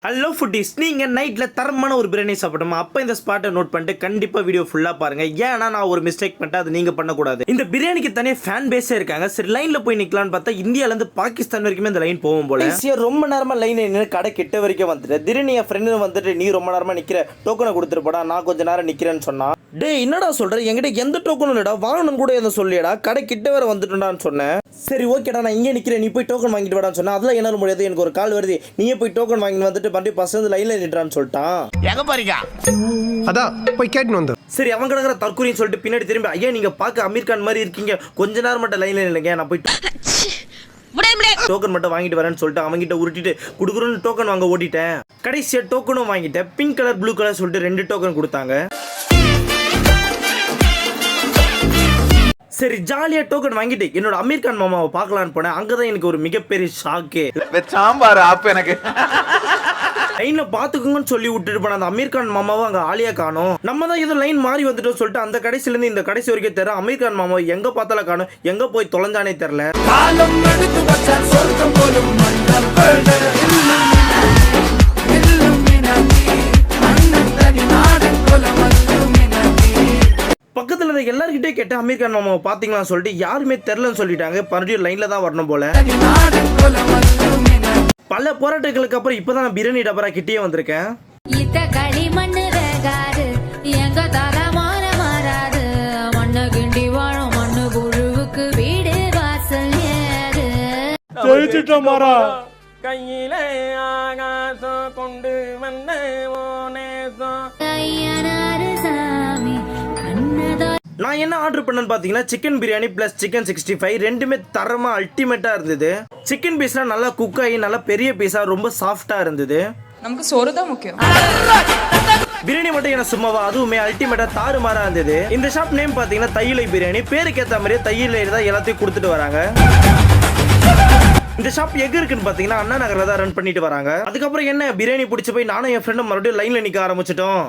Hello foodies, நீங்கள் நைட்டில் தரமான ஒரு பிரியாணி சாப்பிடணுமா? அப்போ இந்த ஸ்பாட்டை நோட் பண்ணிட்டு கண்டிப்பாக வீடியோ ஃபுல்லாக பாருங்கள். ஏன்னா நான் ஒரு மிஸ்டேக் பண்ணிட்டேன், அது நீங்கள் பண்ணக்கூடாது. இந்த பிரியாணிக்கு தனியாக ஃபேன் பேஸே இருக்காங்க. சரி, லைனில் போய் நிற்கலான்னு பார்த்தா இந்தியாவிலேருந்து பாகிஸ்தான் வரைக்குமே இந்த லைன் போகும் போல. ரொம்ப நேரமாக லைன் நின்று கடை கிட்ட வரைக்கும் வந்துட்டு திடீர்னு என் ஃப்ரெண்டு வந்துட்டு நீ ரொம்ப நேரமாக நிற்கிற, டோக்கனை கொடுத்துட்டு போடா, நான் கொஞ்சம் நேரம் நிற்கிறேன்னு சொன்னா. டே என்னடா சொல்கிற, என்கிட்ட எந்த டோக்கனும் இல்லைடா, வாங்கணும் கூட எதுவும் சொல்லியடா, கடை கிட்ட வேற வந்துட்டுடான்னு சொன்னேன். சரி ஓகேடா, நான் இங்கே நிற்கிறேன், நீ போய் டோக்கன் வாங்கிட்டு வாடான்னு சொன்னா. அதெல்லாம் என்னால் முடியாது, எனக்கு ஒரு கால் வருது, நீயே போய் டோக்கன் வாங்கிட்டு வந்துட்டு பண்ணி பசங்க லைன்ல நின்றான்னு சொல்லிட்டான். எங்க பாருங்க அதான் போய் கேட்டு வந்து. சரி, அவன் கிடக்குற தற்கொலைன்னு சொல்லிட்டு பின்னாடி திரும்பி, ஐயா நீங்க பார்க்க அமீர் கான் மாதிரி இருக்கீங்க, கொஞ்ச நேரம் மட்டும் லைன்ல நில்லுங்க, நான் போய் டோக்கன் மட்டும் வாங்கிட்டு வரேன்னு சொல்லிட்டு அவங்ககிட்ட உருட்டிட்டு குடுக்குறோன்னு டோக்கன் வாங்க ஓடிட்டேன். கடைசியா டோக்கனும் வாங்கிட்டேன். பிங்க் கலர் ப்ளூ கலர் சொல்லிட்டு 2 டோக்கன் கொடுத்தாங்க. சரி, ஜாலியா டோக்கன் வாங்கிட்டு என்னோட அமீர் கான் மாமாவை பார்க்கலான்னு போனேன். அங்கதான் எனக்கு ஒரு மிகப்பெரிய ஷாக்கு. சாம்பார் ஆப் எனக்கு லைன்ல பாத்துக்கோங்கன்னு சொல்லி விட்டுட்டு போன அந்த அமீர் கான் மாமாவை அங்க ஆளியா காணோம். நம்ம தான் ஏதோ லைன் மாறி வந்துட்டோம் சொல்லிட்டு அந்த கடைசில இருந்து இந்த கடைசி வரைக்கும் தெரியல. அமீர் கான் மாமாவை எங்க பார்த்தாலும் காணோம், எங்க போய் தொலைஞ்சானே தெரியல. பக்கத்துல இருந்த எல்லார்கிட்டே கேட்டேன் அமீர் கான் மாமாவை பாத்தீங்களான்னு சொல்லிட்டு யாருமே தெரியலன்னு சொல்லிட்டாங்க. மறுபடியும் லைன்ல தான் வரணும் போல. பல போராட்டங்களுக்கு அப்புறம் இப்பதான் நான் பிரியாணி டபரா கிட்டே வந்திருக்கேன். கையிலே ஆகாசம் கொண்டு வந்த நான் என்ன ஆர்டர் பண்ணேன்னு பார்த்தீங்கன்னா சிக்கன் பிரியாணி ப்ளஸ் சிக்கன் 65 ரெண்டுமே தரமாக அல்டிமேட்டாக இருந்தது. சிக்கன் பீஸ்லாம் நல்லா குக் ஆகி நல்லா பெரிய பீஸாக ரொம்ப சாஃப்டாக இருந்தது. நமக்கு சோறு தான் முக்கியம். பிரியாணி மட்டும் என்ன சும்மாவா, அதுவுமே அல்டிமேட்டாக தாறுமாறா இருந்தது. இந்த ஷாப் நேம் பார்த்தீங்கன்னா தையிலை பிரியாணி. பேருக்கு ஏற்ற மாதிரியே தையிலை தான் எல்லாத்தையும் கொடுத்துட்டு வராங்க. இந்த ஷாப் எங்க இருக்குன்னு பார்த்தீங்கன்னா அண்ணா நகரில் தான் ரன் பண்ணிட்டு வராங்க. அதுக்கப்புறம் என்ன பிரியாணி பிடிச்சி போய் நானும் என் ஃப்ரெண்டும் மறுபடியும் லைனில் நிற்க ஆரம்பிச்சிட்டோம்.